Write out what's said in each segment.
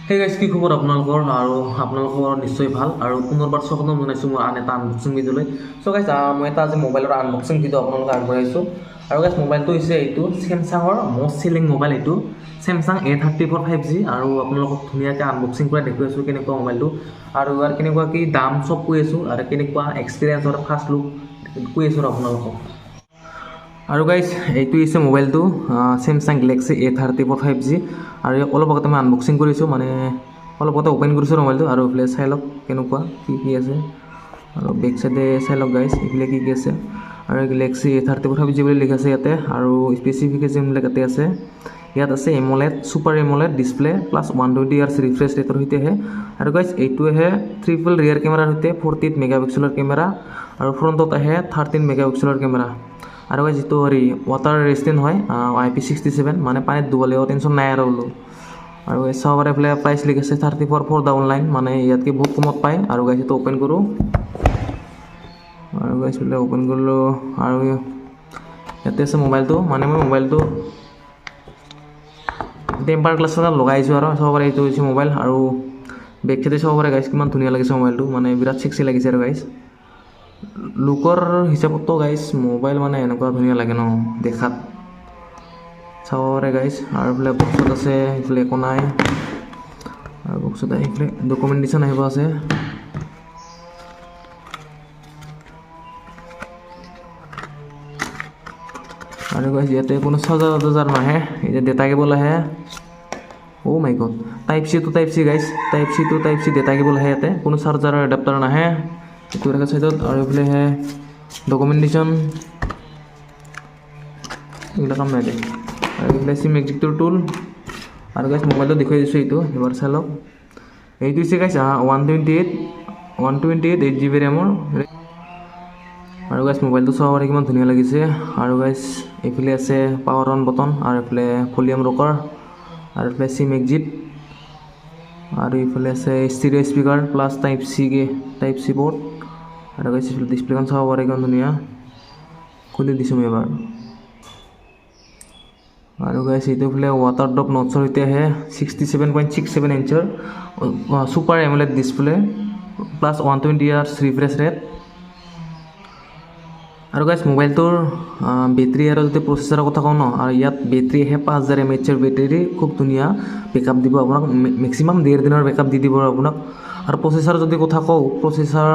সেই গাইজ কি খবৰ আপোনালোকৰ আৰু আপোনালোকৰ নিশ্চয় ভাল আৰু পুনৰবাৰ স্বাগতম জনাইছোঁ মোৰ আন এটা আনবক্সিং ভিডিঅ'লৈ। চ' গাইজ মই এটা আজি মোবাইলৰ আনবক্সিং ভিডিঅ' আপোনালোকক আগবঢ়াইছোঁ আৰু গাইজ মোবাইলটো হৈছে এইটো চেমচাঙৰ মষ্ট চেলিং মোবাইল, এইটো চেমচাং A34 5G আৰু আপোনালোকক ধুনীয়াকৈ আনবক্সিং কৰি দেখুৱাই আছোঁ কেনেকুৱা মোবাইলটো আৰু ইয়াৰ কেনেকুৱা কি দাম চব কৈ আছোঁ আৰু কেনেকুৱা এক্সপিৰিয়েঞ্চ আৰু ফাৰ্ষ্ট লুক কৈ আছোঁ আপোনালোকক। আৰু গাইজ এইটো হৈছে মোবাইলটো চেমচাং গেলেক্সি A34 5G আৰু অলপ আগতে মই আনবক্সিং কৰিছোঁ, মানে অলপ আগতে অ'পেন কৰিছোঁ মোবাইলটো আৰু এইফালে চাই লওক কেনেকুৱা কি আছে আৰু বেক চাইডে চাই লওক গাইজ এইফালে কি আছে আৰু গেলেক্সি A34 5G বুলি লিখা আছে ইয়াতে আৰু স্পেচিফিকেশ্যনবিলাক ইয়াতে আছে। ইয়াত আছে AMOLED super AMOLED display plus 120 Hz refresh ৰেটৰ সৈতে আহে আৰু গাইজ এইটোহে ট্ৰিপল ৰিয়াৰ কেমেৰাৰ সৈতে 48 মেগাপিক্সেলৰ কেমেৰা আৰু ফ্ৰণ্টত আহে 13 মেগাপিক্সেলৰ কেমেৰা আৰু গাইজ যিটো ৱাটাৰ ৰেজিষ্টেণ্ট হয় IP67, মানে পানীত ডুবালেও টেনশ্যন নাই আৰু বোলো। আৰু চাব পাৰে এইফালে প্ৰাইচ লিখিছে 34,499, মানে ইয়াতকৈ বহুত কমত পায়। আৰু গাইজ এইটো অ'পেন কৰোঁ আৰু গাইজ বোলে অ'পেন কৰিলোঁ আৰু ইয়াতে আছে মোবাইলটো, মানে মই মোবাইলটো টেম্পাৰ গ্লাছ এটা লগাইছোঁ আৰু চাব পাৰে এইটো হৈছে মোবাইল আৰু বেক চাইডে চাব পাৰে গাইজ কিমান ধুনীয়া লাগিছে মোবাইলটো, মানে বিৰাট চেক্সি লাগিছে আৰু গাইজ লুকৰ হিচাপতো গাইজ মোবাইল মানে এনেকুৱা ধুনীয়া লাগে ন দেখাত, চাব পাৰে গাইজ। আৰু এইফালে বক্সত আছে, এইফালে একো নাই আৰু বক্সত এইফালে ডকুমেণ্টেশ্যন আহিব আছে আৰু গাইজ ইয়াতে কোনো চাৰ্জাৰ নাহে, এতিয়া ডেটা কেবল আহে। Oh' my god, type C to type C guys, type C to type C data cable আহে, ইয়াতে কোনো চাৰ্জাৰৰ এডাপ্টাৰ নাহে এইটো ৰাখা চাইডত। আৰু এইফালে আহে ডকুমেণ্টেশ্যন, এইবিলাক কাম নাই দে। আৰু এইফালে চিম এক্সিক্টৰ টুল আৰু গাইজ মোবাইলটো দেখুৱাই দিছোঁ এইটো এবাৰ চাই লওক। এইটো হৈছে গাইজ 128 8GB ৰেমৰ আৰু গাইজ মোবাইলটো চাব পাৰে কিমান ধুনীয়া লাগিছে। আৰু গাইজ এইফালে আছে পাৱাৰ অন বটন আৰু এইফালে ভলিউম ৰকাৰ আৰু এইফালে চিম এক্সিট আৰু এইফালে আছে stereo' speaker plus type C port আৰু গাইজ এইফালে ডিছপ্লেখন চাব পাৰে কিমান ধুনীয়া, খুলি দিছোঁ মই এবাৰ। আৰু গাইজ এইটো এইফালে ৱাটাৰ ড্ৰপ নটছৰ সৈতে আহে 67.67 ইঞ্চৰ super AMOLED display plus 120 Hz refresh rate. আৰু গাইজ মোবাইলটোৰ বেটেৰী আৰু যদি প্ৰচেছৰৰ কথা কওঁ ন, আৰু ইয়াত বেটেৰী আহে 5000 mAh বেটেৰী, খুব ধুনীয়া বেকআপ দিব আপোনাক, মেক্সিমাম 1.5 দিনৰ বেকআপ দি দিব আপোনাক। আৰু প্ৰচেছৰ যদি কথা কওঁ, প্ৰচেছৰ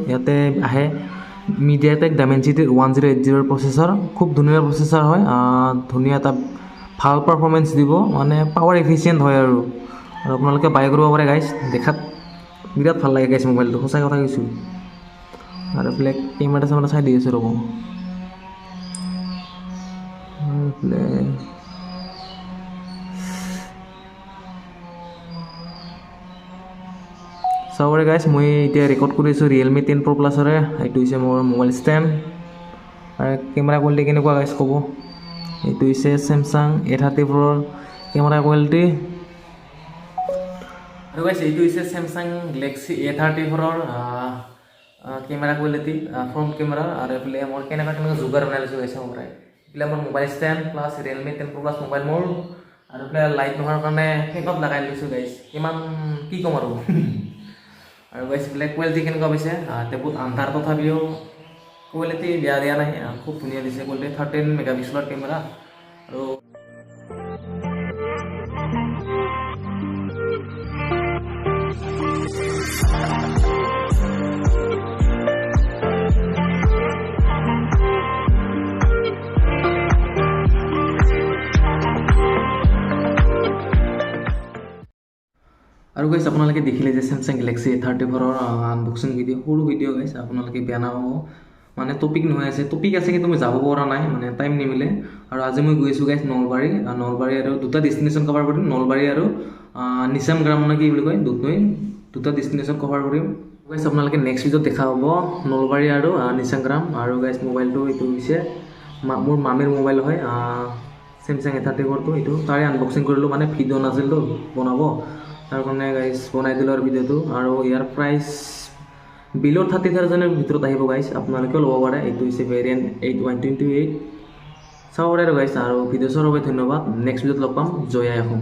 ইয়াতে আহে মিডিয়াটেক ডাইমেনচিটি 1080 প্ৰচেছৰ, খুব ধুনীয়া প্ৰচেছৰ হয়, ধুনীয়া এটা ভাল পাৰফৰ্মেঞ্চ দিব, মানে পাৱাৰ এফিচিয়েণ্ট হয় আৰু আপোনালোকে বাই কৰিব পাৰে গাইজ, দেখাত বিৰাট ভাল লাগে গাইজ মোবাইলটো, সঁচাই কথা কৈছোঁ। আৰু এইফালে কেমেৰা চেমেৰা চাই দি আছোঁ ৰ'ব, এইফালে চাব পাৰে গাইজ মই এতিয়া ৰেকৰ্ড কৰি আছোঁ Realme 10 Pro Plusৰে, এইটো হৈছে মোৰ মোবাইল ষ্টেণ্ড। আৰু কেমেৰা কোৱালিটি কেনেকুৱা গাইজ ক'ব, এইটো হৈছে চেমচাং A34 কেমেৰা কোৱালিটি। আৰু গাইজ এইটো হৈছে Samsung Galaxy A34 camera quality, front camera. আৰু এইফালে মোৰ কেনেকুৱা যোগাৰ বনাই লৈছোঁ গাইজ চাব পাৰে, এইফালে মোৰ mobile stand plus Realme 10 Pro Plus mobile মোৰ, আৰু এইফালে লাইট নোহোৱাৰ কাৰণে ফেনত লগাই লৈছোঁ গাইজ, কিমান কি ক'ম আৰু আৰু গাইজ ব্লেক কোৱালিটি কেনেকুৱা পাইছে, বহুত আন্ধাৰ তথাপিও কোৱালিটি বেয়া দিয়া নাই, খুব ধুনীয়া দিছে কোৱালিটি, 13 মেগাপিক্সেলৰ কেমেৰা। আৰু আৰু গাইজ আপোনালোকে দেখিলে যে Samsung Galaxy A34 unboxing video', সৰু ভিডিঅ' গাইজ, আপোনালোকে বেয়া নাপাব, মানে টপিক নহয় আছে, টপিক আছে কিন্তু মই যাব পৰা নাই, মানে টাইম নিমিলে। আৰু আজি মই গৈ আছোঁ গাইজ নলবাৰী আৰু দুটা ডেষ্টিনেশ্যন কভাৰ কৰিম, নলবাৰী আৰু নিচান গ্ৰাম নে কি বুলি কয়, দুটা ডেষ্টিনেশ্যন কভাৰ কৰিম গাইজ। আপোনালোকে নেক্সট ভিডিঅ'ত দেখা পাব নলবাৰী আৰু নিচান গ্ৰাম। আৰু গাইজ মোবাইলটো এইটো হৈছে মোৰ মামীৰ মোবাইল হয়, চেমচাং A34টো, এইটো তাৰে আনবক্সিং কৰিলোঁ, মানে ভিডিঅ' নাছিলতো বনাব, তাৰ কাৰণে গাইজ বনাই দিলোঁ আৰু ভিডিঅ'টো। আৰু ইয়াৰ প্ৰাইচ বিল' 30,000ৰ ভিতৰত আহিব গাইজ, আপোনালোকেও ল'ব পাৰে। এইটো হৈছে ভেৰিয়েণ্ট 8128, চাব পাৰে আৰু গাইজ। আৰু ভিডিঅ' চোৱাৰ বাবে ধন্যবাদ, নেক্সট ভিডিঅ'ত লগ পাম, জয় আই অসম।